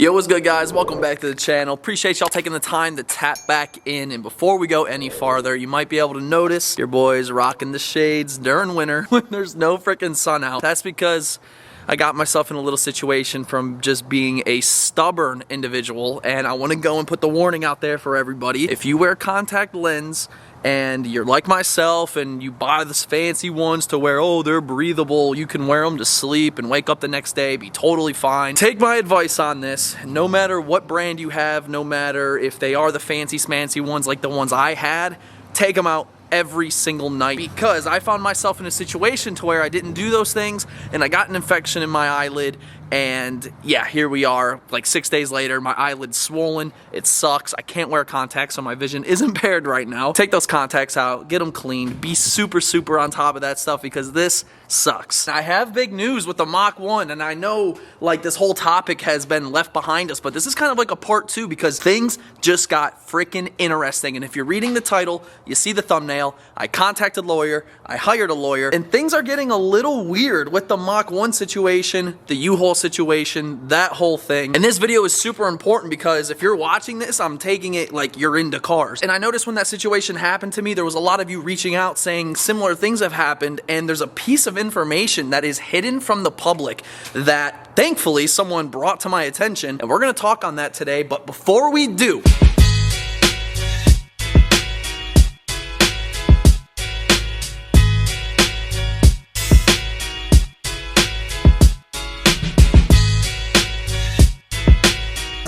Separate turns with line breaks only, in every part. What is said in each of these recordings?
Yo, what's good, guys? Welcome back to the channel. Appreciate y'all taking the time to tap back in. And before we go any farther, you might be able to notice your boy's rocking the shades during winter when there's no freaking sun out. That's because I got myself in a little situation from just being a stubborn individual, and I want to go and put the warning out there for everybody. If you wear contact lens and you're like myself and you buy this fancy ones to where, oh, they're breathable, you can wear them to sleep and wake up the next day, be totally fine. Take my advice on this. No matter what brand you have, no matter if they are the fancy smancy ones like the ones I had, take them out every single night, because I found myself in a situation to where I didn't do those things and I got an infection in my eyelid. And yeah, here we are, like 6 days later, my eyelid's swollen, it sucks, I can't wear contacts, so my vision is impaired right now. Take those contacts out, get them cleaned, be super on top of that stuff, because this sucks. I have big news with the Mach 1, and I know like this whole topic has been left behind us, but this is kind of like a part 2, because things just got freaking interesting. And if you're reading the title, you see the thumbnail, I contacted a lawyer, I hired a lawyer, and things are getting a little weird with the Mach 1 situation, the U-Haul situation, that whole thing. And this video is super important because if you're watching this, I'm taking it like you're into cars. And I noticed when that situation happened to me, there was a lot of you reaching out saying similar things have happened, and there's a piece of information that is hidden from the public that thankfully someone brought to my attention, and we're gonna talk on that today. But before we do,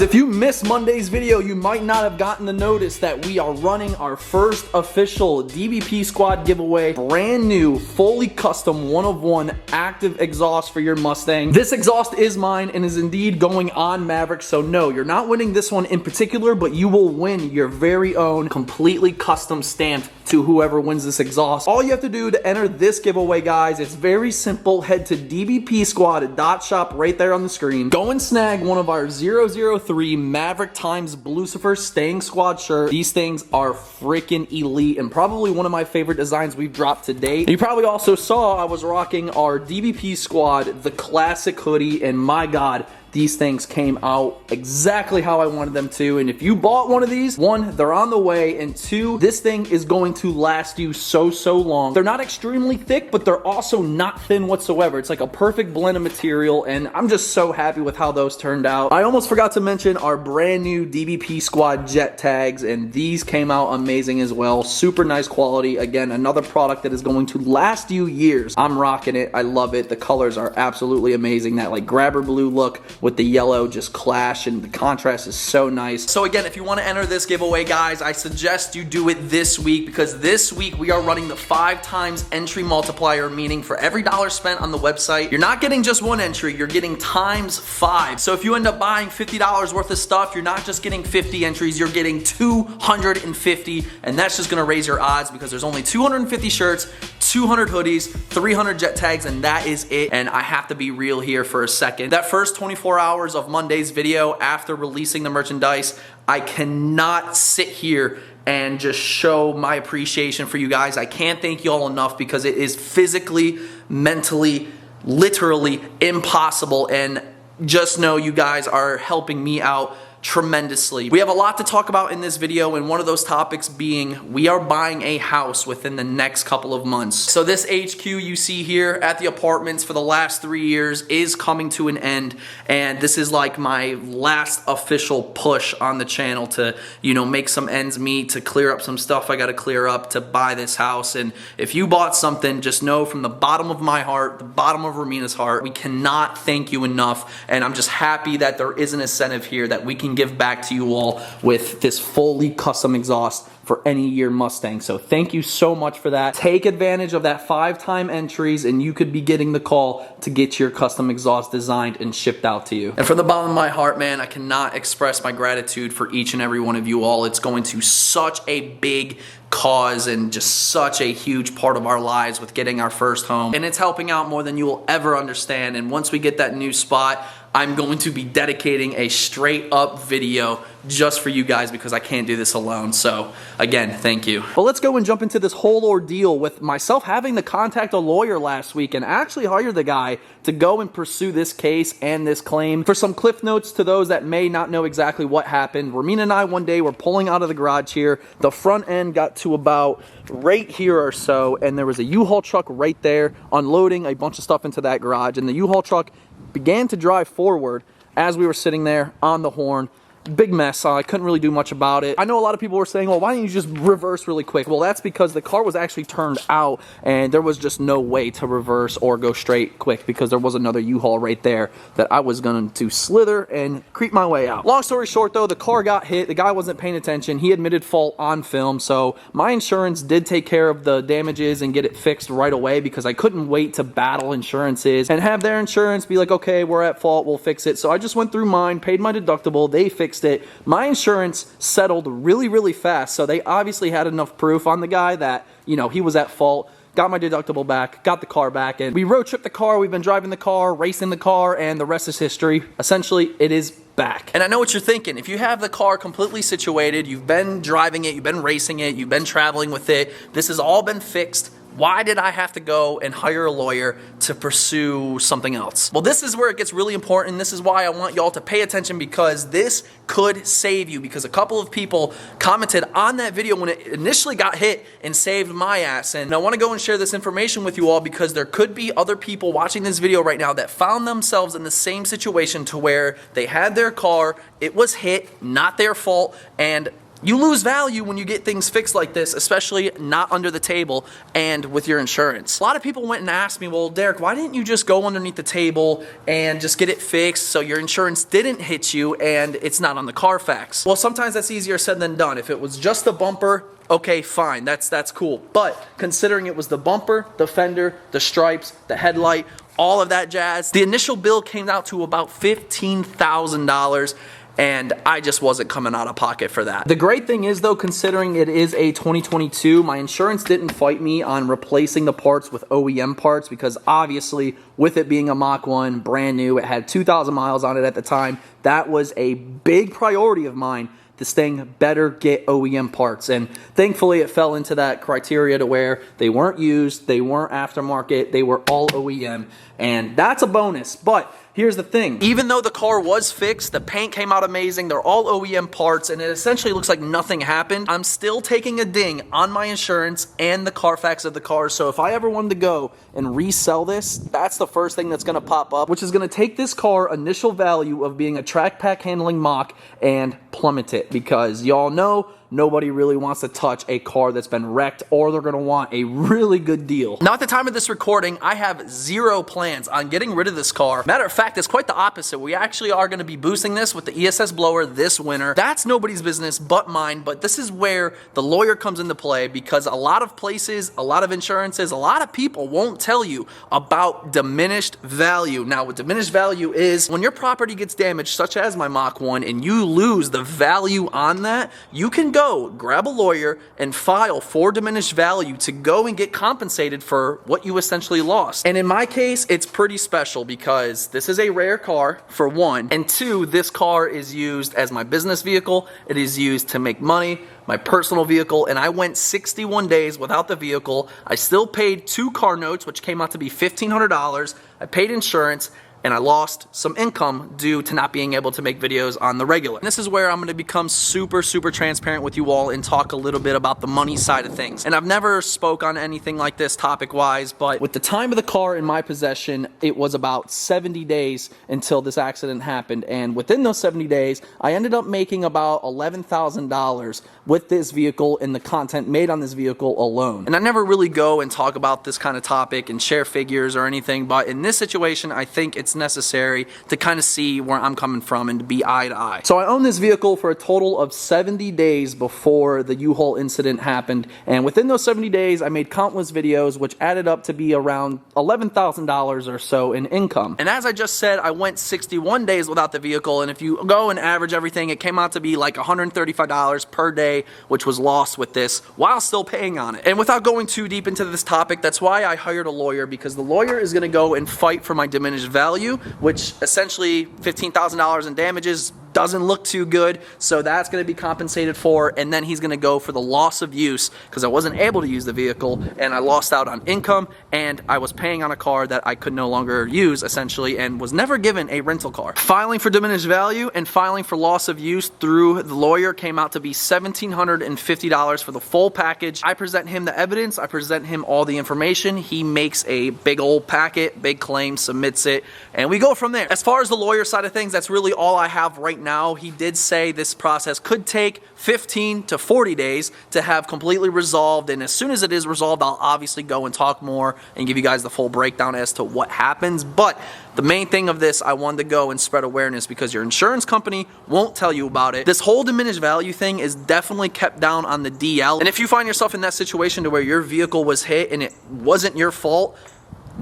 if you missed Monday's video, you might not have gotten the notice that we are running our first official DBP Squad giveaway. Brand new, fully custom, one-of-one active exhaust for your Mustang. This exhaust is mine and is indeed going on Maverick, so no, you're not winning this one in particular, but you will win your very own completely custom stamped to whoever wins this exhaust. All you have to do to enter this giveaway, guys, it's very simple. Head to dbpsquad.shop right there on the screen. Go and snag one of our 003 Maverick times Lucifer Staying Squad shirt. These things are freaking elite and probably one of my favorite designs we've dropped to date. You probably also saw I was rocking our DBP Squad, the classic hoodie, and my God, these things came out exactly how I wanted them to. And if you bought one of these, one, they're on the way, and two, this thing is going to last you so long. They're not extremely thick, but they're also not thin whatsoever. It's like a perfect blend of material, and I'm just so happy with how those turned out. I almost forgot to mention our brand new DBP Squad jet tags, and these came out amazing as well. Super nice quality. Again, another product that is going to last you years. I'm rocking it. I love it. The colors are absolutely amazing. That like grabber blue look with the yellow just clash, and the contrast is so nice. So again, if you want to enter this giveaway, guys, I suggest you do it this week, because this week we are running the 5 times entry multiplier, meaning for every dollar spent on the website, you're not getting just one entry, you're getting times 5. So if you end up buying $50 worth of stuff, you're not just getting 50 entries, you're getting 250, and that's just gonna raise your odds, because there's only 250 shirts, 200 hoodies, 300 jet tags, and that is it. And I have to be real here for a second. That first 24 hours of Monday's video after releasing the merchandise, I cannot sit here and just show my appreciation for you guys. I can't thank you all enough, because it is physically, mentally, literally impossible. And just know you guys are helping me out tremendously. We have a lot to talk about in this video, and one of those topics being we are buying a house within the next couple of months. So this HQ you see here at the apartments for the last 3 years is coming to an end, and this is like my last official push on the channel to, you know, make some ends meet, to clear up some stuff I gotta clear up to buy this house. And if you bought something, just know from the bottom of my heart, the bottom of Ramina's heart, we cannot thank you enough. And I'm just happy that there is an incentive here that we can give back to you all with this fully custom exhaust for any year Mustang. So thank you so much for that. Take advantage of that 5-time entries, and you could be getting the call to get your custom exhaust designed and shipped out to you. And from the bottom of my heart, man, I cannot express my gratitude for each and every one of you all. It's going to such a big cause and just such a huge part of our lives with getting our first home, and it's helping out more than you will ever understand. And once we get that new spot, I'm going to be dedicating a straight up video just for you guys because I can't do this alone. So again, thank you. But let's go and jump into this whole ordeal with myself having to contact a lawyer last week and actually hire the guy to go and pursue this case and this claim. For some cliff notes to those that may not know exactly what happened, Ramina and I one day were pulling out of the garage here. The front end got to about right here or so, and there was a U-Haul truck right there unloading a bunch of stuff into that garage, and the U-Haul truck began to drive forward as we were sitting there on the horn. Big mess. I couldn't really do much about it. I know a lot of people were saying, well, why don't you just reverse really quick? Well, that's because the car was actually turned out and there was just no way to reverse or go straight quick because there was another U-Haul right there that I was going to slither and creep my way out. Long story short though, the car got hit. The guy wasn't paying attention. He admitted fault on film. So my insurance did take care of the damages and get it fixed right away because I couldn't wait to battle insurances and have their insurance be like, okay, we're at fault, we'll fix it. So I just went through mine, paid my deductible, they fixed it. My insurance settled really fast, so they obviously had enough proof on the guy that, you know, he was at fault. Got my deductible back, got the car back, and we road tripped the car. We've been driving the car, racing the car, and the rest is history. Essentially, it is back. And I know what you're thinking. If you have the car completely situated, you've been driving it, you've been racing it, you've been traveling with it, this has all been fixed, why did I have to go and hire a lawyer to pursue something else? Well, this is where it gets really important. This is why I want y'all to pay attention because this could save you, because a couple of people commented on that video when it initially got hit and saved my ass. And I want to go and share this information with you all because there could be other people watching this video right now that found themselves in the same situation to where they had their car, it was hit, not their fault, and you lose value when you get things fixed like this, especially not under the table and with your insurance. A lot of people went and asked me, well, Derek, why didn't you just go underneath the table and just get it fixed so your insurance didn't hit you and it's not on the Carfax? Well, sometimes that's easier said than done. If it was just the bumper, okay, fine, that's cool. But considering it was the bumper, the fender, the stripes, the headlight, all of that jazz, the initial bill came out to about $15,000. And I just wasn't coming out of pocket for that. The great thing is though, considering it is a 2022, my insurance didn't fight me on replacing the parts with OEM parts because obviously with it being a Mach 1, brand new, it had 2,000 miles on it at the time. That was a big priority of mine. This thing better get OEM parts, and thankfully it fell into that criteria to where they weren't used, they weren't aftermarket, they were all OEM, and that's a bonus. But here's the thing, even though the car was fixed, the paint came out amazing, they're all OEM parts, and it essentially looks like nothing happened, I'm still taking a ding on my insurance and the Carfax of the car. So if I ever wanted to go and resell this, that's the first thing that's gonna pop up, which is gonna take this car initial value of being a track pack handling Mach and plummet it, because y'all know nobody really wants to touch a car that's been wrecked, or they're gonna want a really good deal. Now at the time of this recording, I have zero plans on getting rid of this car. Matter of fact, it's quite the opposite. We actually are gonna be boosting this with the ESS blower this winter. That's nobody's business but mine, but this is where the lawyer comes into play, because a lot of places, a lot of insurances, a lot of people won't tell you about diminished value. Now what diminished value is, when your property gets damaged, such as my Mach 1, and you lose the value on that, you can go grab a lawyer and file for diminished value to go and get compensated for what you essentially lost. And in my case, it's pretty special because this is a rare car, for one, and two, this car is used as my business vehicle. It is used to make money, my personal vehicle, and I went 61 days without the vehicle. I still paid 2 car notes, which came out to be $1,500. I paid insurance, and I lost some income due to not being able to make videos on the regular. And this is where I'm gonna become super transparent with you all and talk a little bit about the money side of things. And I've never spoke on anything like this topic-wise, but with the time of the car in my possession, it was about 70 days until this accident happened. And within those 70 days, I ended up making about $11,000 with this vehicle and the content made on this vehicle alone. And I never really go and talk about this kind of topic and share figures or anything, but in this situation, I think it's necessary to kind of see where I'm coming from and to be eye to eye. So I owned this vehicle for a total of 70 days before the U-Haul incident happened, and within those 70 days I made countless videos which added up to be around $11,000 or so in income. And as I just said, I went 61 days without the vehicle, and if you go and average everything, it came out to be like $135 per day, which was lost with this while still paying on it. And without going too deep into this topic, that's why I hired a lawyer, because the lawyer is going to go and fight for my diminished value, which essentially $15,000 in damages, doesn't look too good, so that's going to be compensated for, and then he's going to go for the loss of use because I wasn't able to use the vehicle and I lost out on income and I was paying on a car that I could no longer use essentially and was never given a rental car. Filing for diminished value and filing for loss of use through the lawyer came out to be $1,750 for the full package. I present him the evidence, I present him all the information, he makes a big old packet, big claim, submits it, and we go from there. As far as the lawyer side of things, that's really all I have right now. He did say this process could take 15 to 40 days to have completely resolved, and as soon as it is resolved, I'll obviously go and talk more and give you guys the full breakdown as to what happens. But the main thing of this, I wanted to go and spread awareness because your insurance company won't tell you about it. This whole diminished value thing is definitely kept down on the DL, and if you find yourself in that situation to where your vehicle was hit and it wasn't your fault,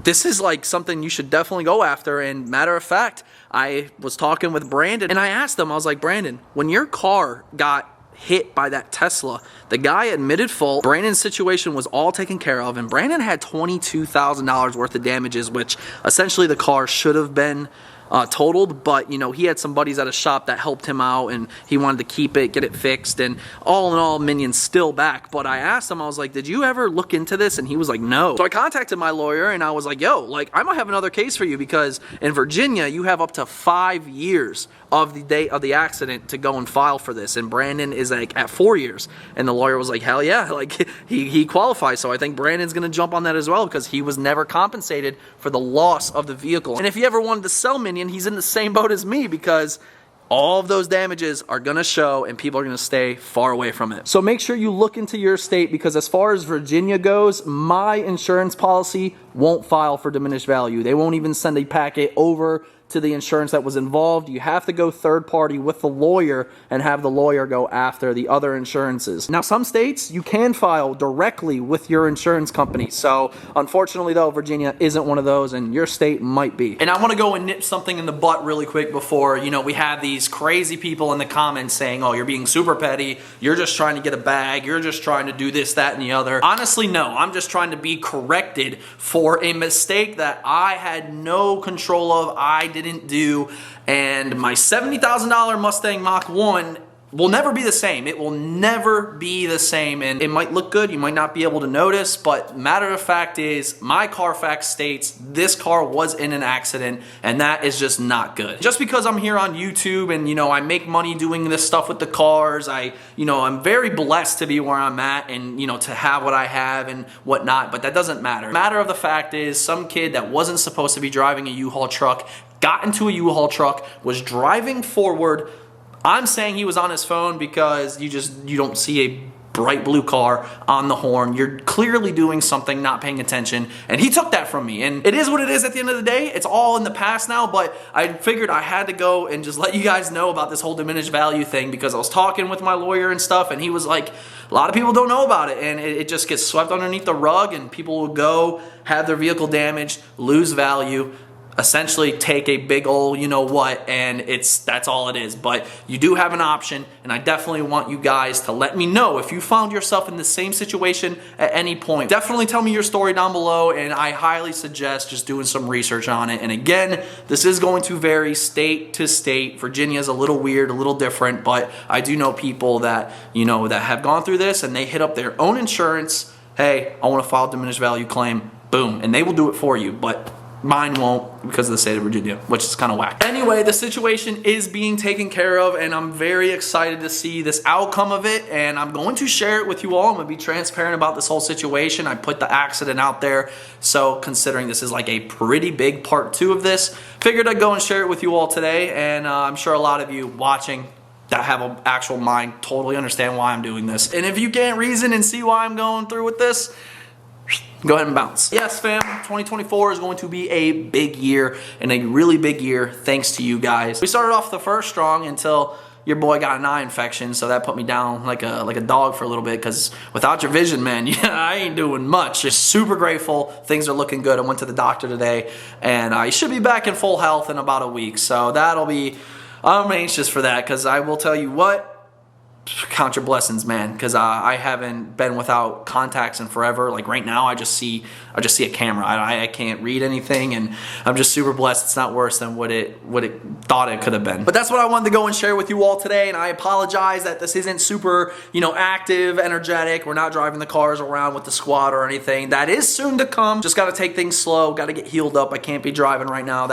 this is like something you should definitely go after. And matter of fact, I was talking with Brandon and I asked him, I was like, Brandon, when your car got hit by that Tesla, the guy admitted fault, Brandon's situation was all taken care of, and Brandon had $22,000 worth of damages, which essentially the car should have been totaled, but you know, he had some buddies at a shop that helped him out and he wanted to keep it, get it fixed, and all in all, Minion's still back. But I asked him, I was like, did you ever look into this? And he was like, no. So I contacted my lawyer and I was like, yo, like, I might have another case for you because in Virginia, you have up to 5 years of the date of the accident to go and file for this, and Brandon is like at 4 years, and the lawyer was like, hell yeah, like he qualifies. So I think Brandon's gonna jump on that as well because he was never compensated for the loss of the vehicle. And if he ever wanted to sell Minion, he's in the same boat as me because all of those damages are gonna show and people are gonna stay far away from it. So make sure you look into your state because as far as Virginia goes, my insurance policy won't file for diminished value. They won't even send a packet over to the insurance that was involved. You have to go third party with the lawyer and have the lawyer go after the other insurances. Now, some states you can file directly with your insurance company. So unfortunately though, Virginia isn't one of those and your state might be. And I want to go and nip something in the butt really quick before, you know, we have these crazy people in the comments saying, oh, you're being super petty, you're just trying to get a bag, you're just trying to do this, that, and the other. Honestly, no, I'm just trying to be corrected for a mistake that I had no control of, I didn't do, and my $70,000 Mustang Mach 1 will never be the same. It will never be the same, and it might look good, you might not be able to notice, but matter of fact is my Carfax states this car was in an accident, and that is just not good. Just because I'm here on YouTube and, you know, I make money doing this stuff with the cars, I'm very blessed to be where I'm at and, you know, to have what I have and whatnot, but that doesn't matter. Matter of the fact is some kid that wasn't supposed to be driving a U-Haul truck got into a U-Haul truck, was driving forward. I'm saying he was on his phone because you don't see a bright blue car on the horn. You're clearly doing something, not paying attention, and he took that from me. And it is what it is at the end of the day. It's all in the past now, but I figured I had to go and just let you guys know about this whole diminished value thing because I was talking with my lawyer and stuff, and he was like, a lot of people don't know about it, and it just gets swept underneath the rug, and people will go, have their vehicle damaged, lose value, essentially take a big old you know what, and that's all it is. But you do have an option, and I definitely want you guys to let me know if you found yourself in the same situation at any point. Definitely tell me your story down below, and I highly suggest just doing some research on it. And again, this is going to vary state to state. Virginia is a little weird, a little different, but I do know people that, you know, that have gone through this and they hit up their own insurance. Hey, I want to file a diminished value claim, boom, and they will do it for you. But mine won't because of the state of Virginia, which is kind of whack. Anyway, the situation is being taken care of, and I'm very excited to see this outcome of it, and I'm going to share it with you all. I'm going to be transparent about this whole situation. I put the accident out there, so considering this is like a pretty big part 2 of this, figured I'd go and share it with you all today, and I'm sure a lot of you watching that have an actual mind totally understand why I'm doing this. And if you can't reason and see why I'm going through with this, go ahead and bounce. Yes, fam, 2024 is going to be a big year, and a really big year thanks to you guys. We started off the first strong until your boy got an eye infection, so that put me down like a dog for a little bit, because without your vision, man, I ain't doing much. Just super grateful. Things are looking good. I went to the doctor today, and I should be back in full health in about a week, so that'll be, I'm anxious for that, because I will tell you what, count your blessings, man, because I haven't been without contacts in forever. Like right now, I just see a camera. I can't read anything, and I'm just super blessed. It's not worse than what it thought it could have been. But that's what I wanted to go and share with you all today, and I apologize that this isn't super, you know, active, energetic. We're not driving the cars around with the squad or anything. That is soon to come. Just got to take things slow. Got to get healed up. I can't be driving right now.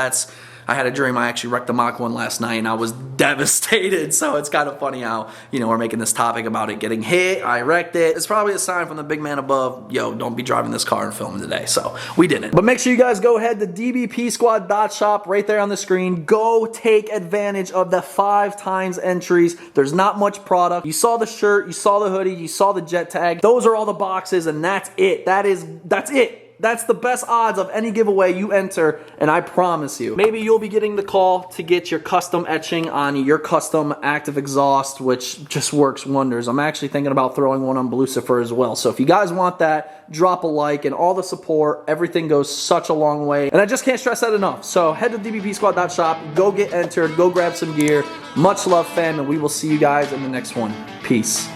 I had a dream. I actually wrecked the Mach 1 last night, and I was devastated. So it's kind of funny how, you know, we're making this topic about it getting hit. I wrecked it. It's probably a sign from the big man above, yo, don't be driving this car and filming today. So we didn't. But make sure you guys go ahead to dbpsquad.shop right there on the screen. Go take advantage of the 5 times entries. There's not much product. You saw the shirt, you saw the hoodie, you saw the jet tag. Those are all the boxes, and that's it. That's it. That's the best odds of any giveaway you enter, and I promise you. Maybe you'll be getting the call to get your custom etching on your custom active exhaust, which just works wonders. I'm actually thinking about throwing one on Lucifer as well. So if you guys want that, drop a like, and all the support. Everything goes such a long way, and I just can't stress that enough. So head to dbpsquad.shop, go get entered, go grab some gear. Much love, fam, and we will see you guys in the next one. Peace.